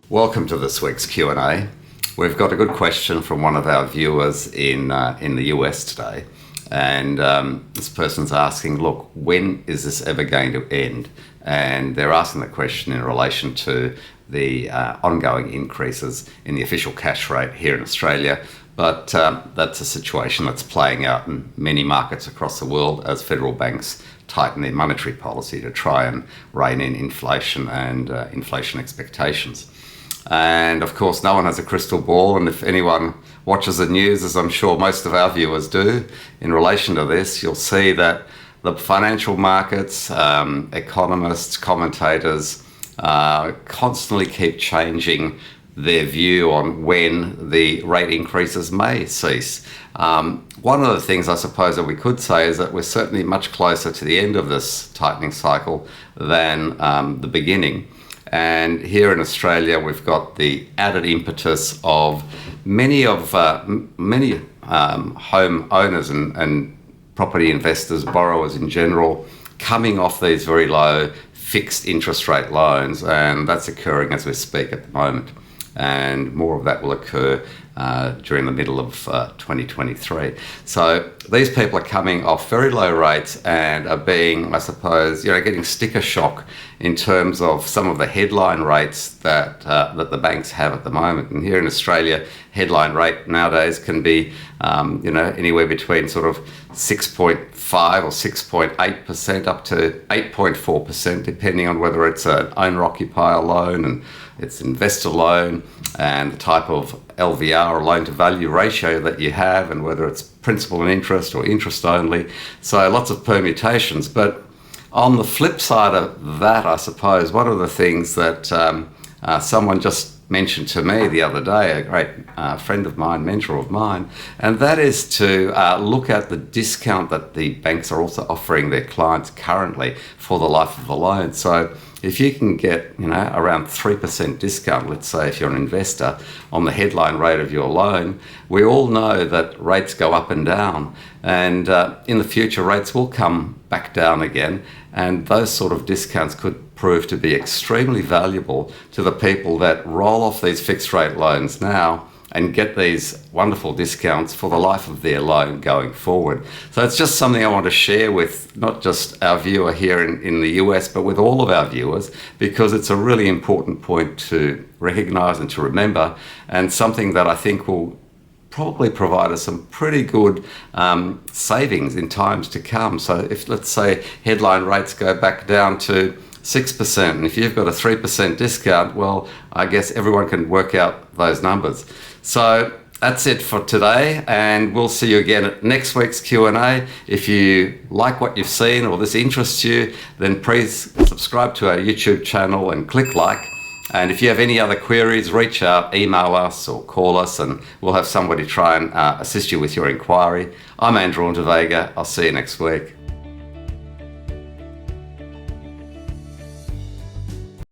Welcome to this week's Q&A. We've got a good question from one of our viewers in the US today. And this person's asking, look, when is this ever going to end? And they're asking the question in relation to the ongoing increases in the official cash rate here in Australia. But that's a situation that's playing out in many markets across the world as federal banks tighten their monetary policy to try and rein in inflation and inflation expectations. And of course, no one has a crystal ball, and if anyone watches the news, as I'm sure most of our viewers do, in relation to this, you'll see that the financial markets, economists, commentators, constantly keep changing their view on when the rate increases may cease. One of the things I suppose that we could say is that we're certainly much closer to the end of this tightening cycle than the beginning. And here in Australia, we've got the added impetus of many home owners and property investors, borrowers in general, coming off these very low fixed interest rate loans, and that's occurring as we speak at the moment. And more of that will occur during the middle of 2023. So these people are coming off very low rates and are being, I suppose, getting sticker shock in terms of some of the headline rates that the banks have at the moment. And here in Australia, headline rate nowadays can be anywhere between sort of 6.5 or 6.8% up to 8.4%, depending on whether it's an owner-occupier loan and it's investor loan and the type of LVR or loan to value ratio that you have, and whether it's principal and interest or interest only. So lots of permutations. But on the flip side of that, I suppose, one of the things that someone just mentioned to me the other day, a great friend of mine, mentor of mine, and that is to look at the discount that the banks are also offering their clients currently for the life of the loan. So if you can get around 3% discount, let's say if you're an investor, on the headline rate of your loan, we all know that rates go up and down, and in the future rates will come back down again, and those sort of discounts could prove to be extremely valuable to the people that roll off these fixed rate loans now and get these wonderful discounts for the life of their loan going forward. So it's just something I want to share with not just our viewer here in the US, but with all of our viewers, because it's a really important point to recognise and to remember, and something that I think will probably provide us some pretty good savings in times to come. So if, let's say, headline rates go back down to 6%, and if you've got a 3% discount, well, I guess everyone can work out those numbers. So that's it for today, and we'll see you again at next week's Q&A. If you like what you've seen or this interests you, then please subscribe to our YouTube channel and click like. And if you have any other queries, reach out, email us or call us, and we'll have somebody try and assist you with your inquiry. I'm Andrew Unterweger. I'll see you next week.